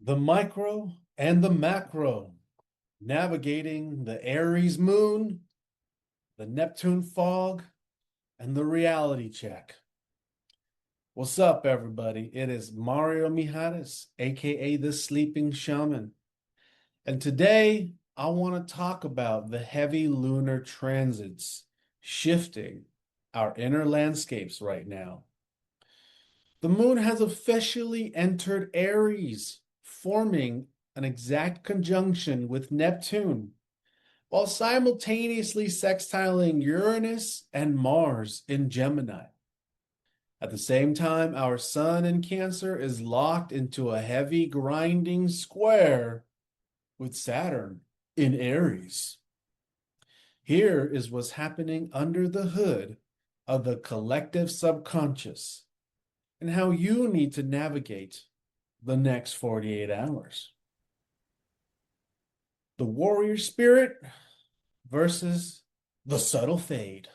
The micro and the macro, navigating the Aries Moon, the Neptune Fog, and the reality check. What's up, everybody? It is Mario Mijares, aka the Sleeping Shaman. And today I want to talk about the heavy lunar transits shifting our inner landscapes right now. The moon has officially entered Aries, forming an exact conjunction with Neptune, while simultaneously sextiling Uranus and Mars in Gemini. At the same time, our sun in Cancer is locked into a heavy grinding square with Saturn in Aries. Here is what's happening under the hood of the collective subconscious and how you need to navigate the next 48 hours. The warrior spirit versus the subtle fade.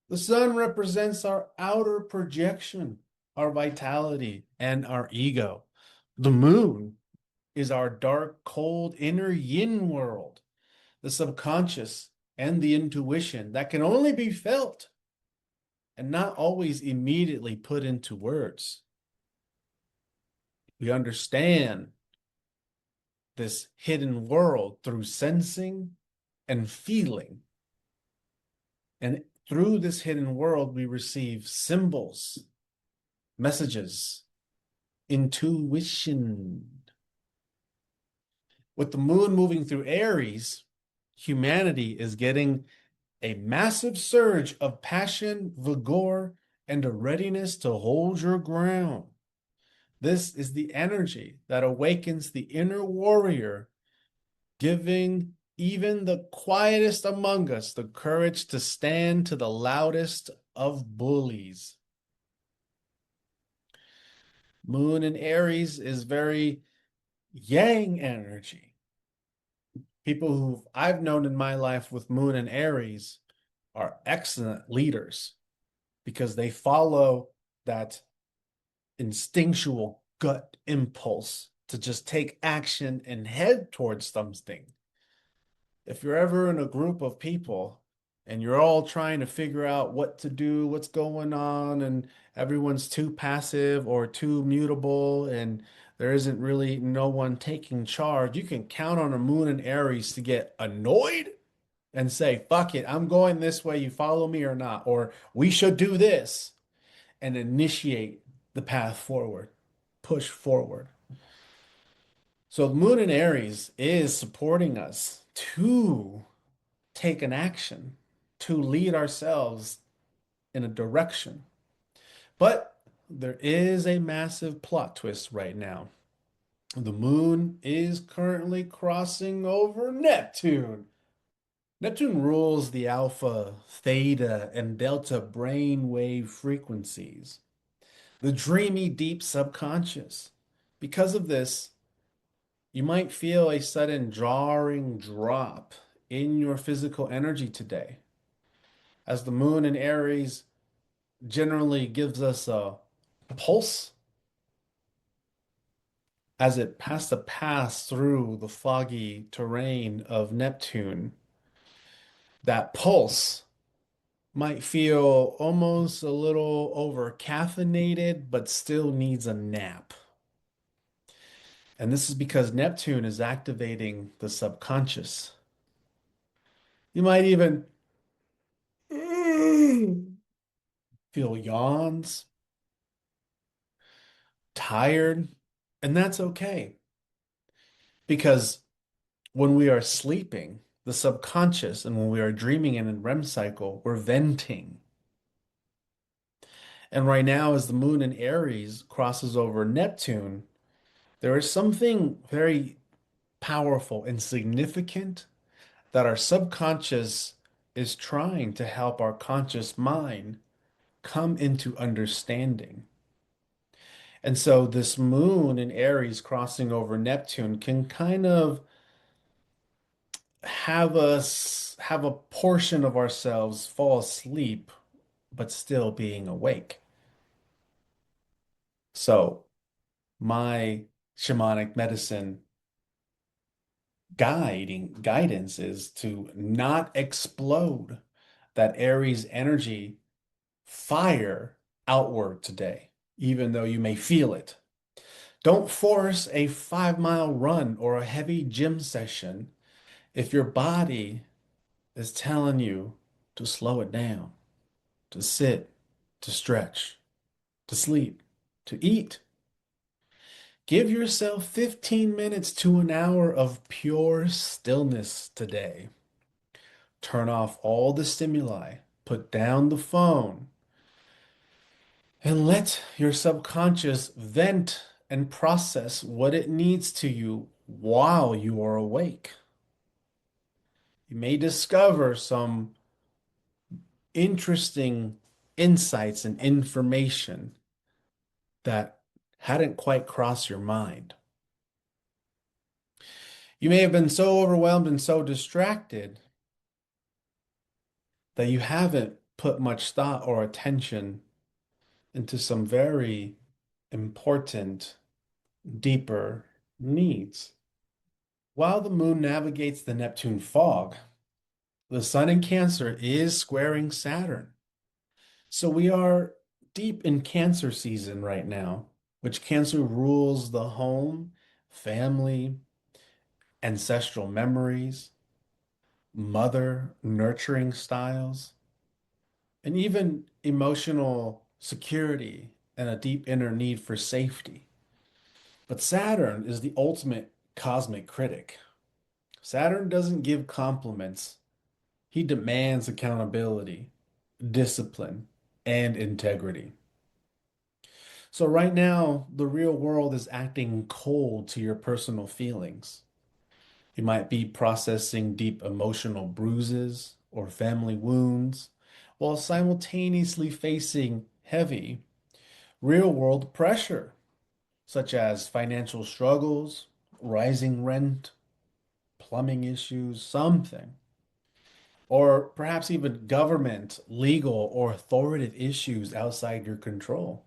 The sun represents our outer projection, our vitality, and our ego. The moon is our dark, cold, inner yin world, the subconscious and the intuition that can only be felt and not always immediately put into words. We understand this hidden world through sensing and feeling. And through this hidden world, we receive symbols, messages, intuition. With the moon moving through Aries, humanity is getting a massive surge of passion, vigor, and a readiness to hold your ground. This is the energy that awakens the inner warrior, giving even the quietest among us the courage to stand to the loudest of bullies. Moon in Aries is very yang energy. People who I've known in my life with Moon and Aries are excellent leaders because they follow that instinctual gut impulse to just take action and head towards something. If you're ever in a group of people and you're all trying to figure out what to do, what's going on, and everyone's too passive or too mutable, and there isn't really no one taking charge, you can count on a moon and Aries to get annoyed and say, fuck it, I'm going this way, you follow me or not, or we should do this, and initiate the path forward, push forward. So the moon in Aries is supporting us to take an action, to lead ourselves in a direction. But there is a massive plot twist right now. The moon is currently crossing over Neptune. Neptune rules the alpha, theta, and delta brainwave frequencies, the dreamy deep subconscious. Because of this, you might feel a sudden jarring drop in your physical energy today, as the moon in Aries generally gives us a pulse as it has to pass through the foggy terrain of Neptune. That pulse might feel almost a little over caffeinated, but still needs a nap. And this is because Neptune is activating the subconscious. You might even feel yawns, tired, and that's okay because when we are sleeping, the subconscious, and when we are dreaming in a REM cycle, we're venting. And right now, as the moon in Aries crosses over Neptune, there is something very powerful and significant that our subconscious is trying to help our conscious mind come into understanding. And so, this moon in Aries crossing over Neptune can kind of have us have a portion of ourselves fall asleep, but still being awake. So, my shamanic medicine guidance is to not explode that Aries energy fire outward today, even though you may feel it. Don't force a 5 mile run or a heavy gym session if your body is telling you to slow it down, to sit, to stretch, to sleep, to eat. Give yourself 15 minutes to an hour of pure stillness today. Turn off all the stimuli, put down the phone, and let your subconscious vent and process what it needs to you while you are awake. You may discover some interesting insights and information that hadn't quite crossed your mind. You may have been so overwhelmed and so distracted that you haven't put much thought or attention into some very important, deeper needs. While the moon navigates the Neptune fog, the sun in Cancer is squaring Saturn. So we are deep in Cancer season right now, which Cancer rules the home, family, ancestral memories, mother nurturing styles, and even emotional security and a deep inner need for safety. But Saturn is the ultimate cosmic critic. Saturn doesn't give compliments, he demands accountability, discipline, and integrity. So, right now, the real world is acting cold to your personal feelings. You might be processing deep emotional bruises or family wounds while simultaneously facing heavy real world pressure, such as financial struggles, rising rent, plumbing issues, something, or perhaps even government, legal, or authoritative issues outside your control.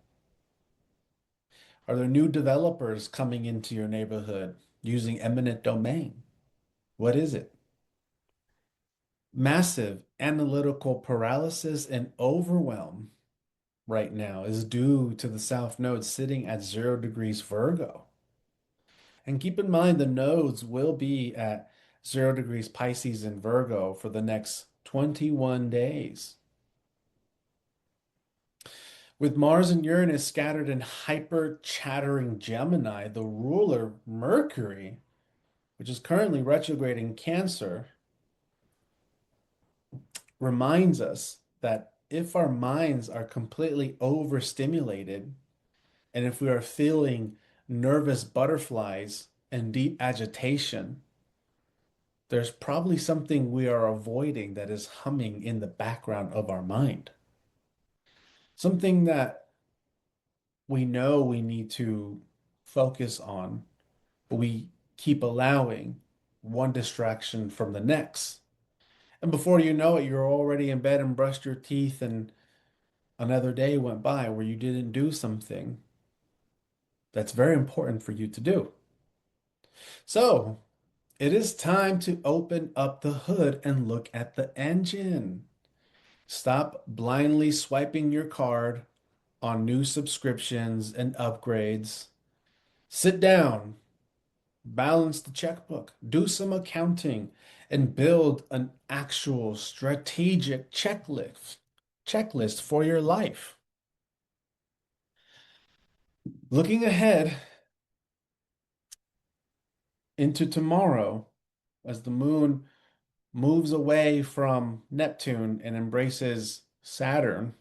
Are there new developers coming into your neighborhood using eminent domain? What is it? Massive analytical paralysis and overwhelm right now is due to the South Node sitting at 0 degrees Virgo. And keep in mind, the nodes will be at 0 degrees Pisces and Virgo for the next 21 days. With Mars and Uranus scattered in hyper chattering Gemini, the ruler Mercury, which is currently retrograde in Cancer, reminds us that if our minds are completely overstimulated and if we are feeling nervous butterflies and deep agitation, there's probably something we are avoiding that is humming in the background of our mind. Something that we know we need to focus on, but we keep allowing one distraction from the next. And before you know it, you're already in bed and brushed your teeth, and another day went by where you didn't do something that's very important for you to do. So it is time to open up the hood and look at the engine. Stop blindly swiping your card on new subscriptions and upgrades. Sit down, balance the checkbook, do some accounting, and build an actual strategic checklist for your life. Looking ahead into tomorrow, as the moon moves away from Neptune and embraces Saturn,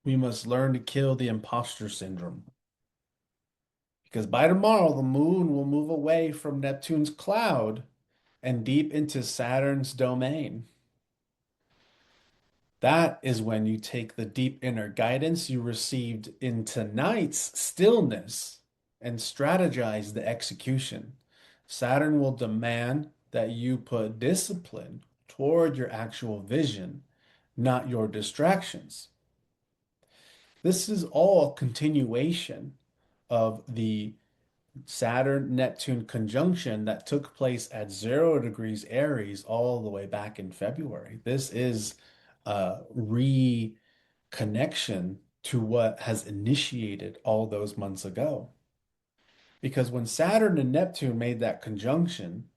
we must learn to kill the imposter syndrome. Because by tomorrow, the moon will move away from Neptune's cloud and deep into Saturn's domain. That is when you take the deep inner guidance you received in tonight's stillness and strategize the execution. Saturn will demand that you put discipline toward your actual vision, not your distractions. This is all continuation of the Saturn-Neptune conjunction that took place at 0 degrees Aries all the way back in February. This is a reconnection to what has initiated all those months ago. Because when Saturn and Neptune made that conjunction,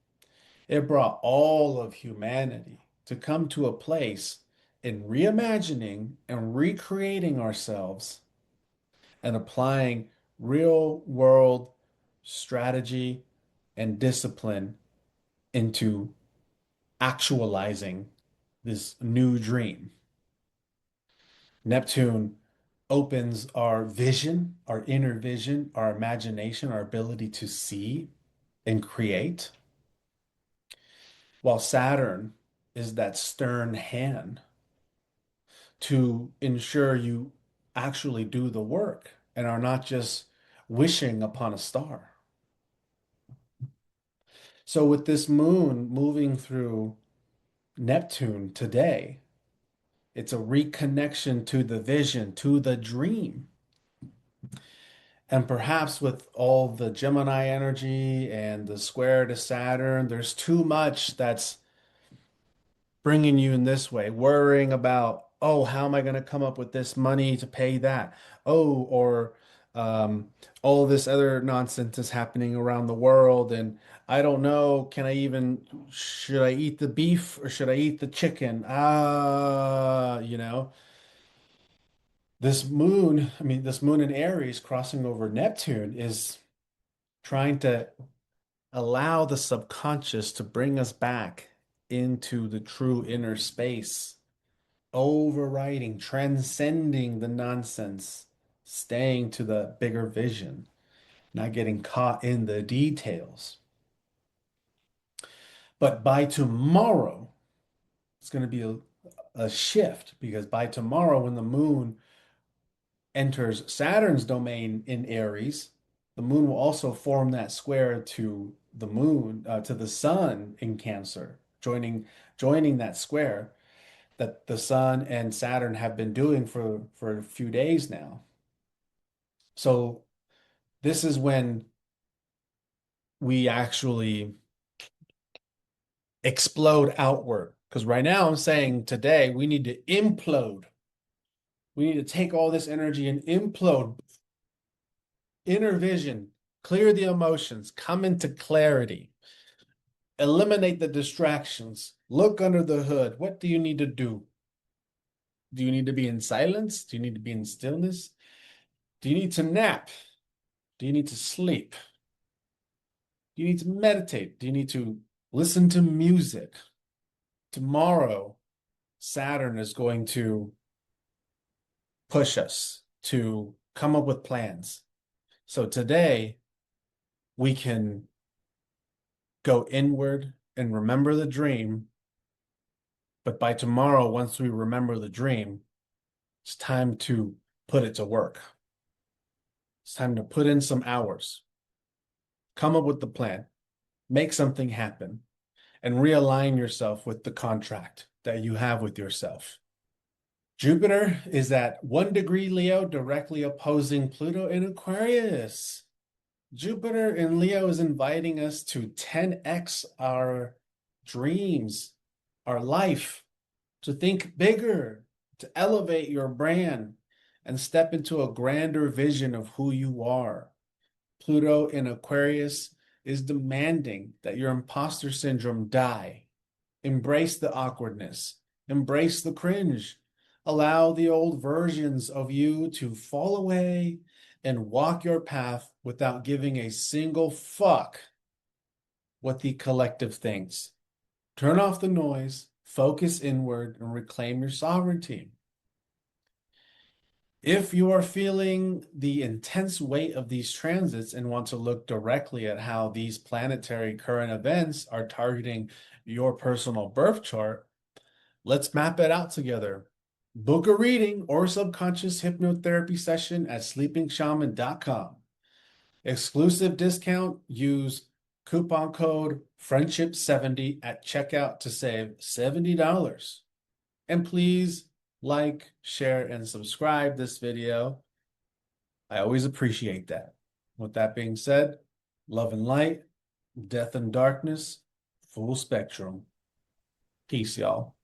it brought all of humanity to come to a place in reimagining and recreating ourselves and applying real world strategy and discipline into actualizing this new dream. Neptune opens our vision, our inner vision, our imagination, our ability to see and create, while Saturn is that stern hand to ensure you actually do the work and are not just wishing upon a star. So, with this moon moving through Neptune today, it's a reconnection to the vision, to the dream. And perhaps with all the Gemini energy and the square to Saturn, there's too much that's bringing you in this way, worrying about, oh, how am I going to come up with this money to pay that? Oh, or all this other nonsense is happening around the world, and I don't know, should I eat the beef or should I eat the chicken? This moon in Aries crossing over Neptune is trying to allow the subconscious to bring us back into the true inner space, overriding, transcending the nonsense, staying to the bigger vision, not getting caught in the details. But by tomorrow, it's going to be a shift because by tomorrow, when the moon enters Saturn's domain in Aries, the moon will also form that square to the moon, to the sun in Cancer, joining that square that the sun and Saturn have been doing for a few days now. So this is when we actually explode outward. Because right now I'm saying today we need to implode. We need to take all this energy and implode, inner vision, clear the emotions, come into clarity, eliminate the distractions, look under the hood. What do you need to do? Do you need to be in silence? Do you need to be in stillness? Do you need to nap? Do you need to sleep? Do you need to meditate? Do you need to listen to music? Tomorrow, Saturn is going to push us to come up with plans. So today, we can go inward and remember the dream. But by tomorrow, once we remember the dream, it's time to put it to work. It's time to put in some hours, come up with the plan, make something happen, and realign yourself with the contract that you have with yourself. Jupiter is at 1 degree Leo, directly opposing Pluto in Aquarius. Jupiter in Leo is inviting us to 10x our dreams, our life, to think bigger, to elevate your brand, and step into a grander vision of who you are. Pluto in Aquarius is demanding that your imposter syndrome die. Embrace the awkwardness, embrace the cringe. Allow the old versions of you to fall away and walk your path without giving a single fuck what the collective thinks. Turn off the noise, focus inward, and reclaim your sovereignty. If you are feeling the intense weight of these transits and want to look directly at how these planetary current events are targeting your personal birth chart, let's map it out together. Book a reading or subconscious hypnotherapy session at sleepingshaman.com. Exclusive discount, use coupon code friendship70 at checkout to save $70. And please like, share, and subscribe this video. I always appreciate that. With that being said, Love and light, death and darkness, full spectrum. Peace, y'all.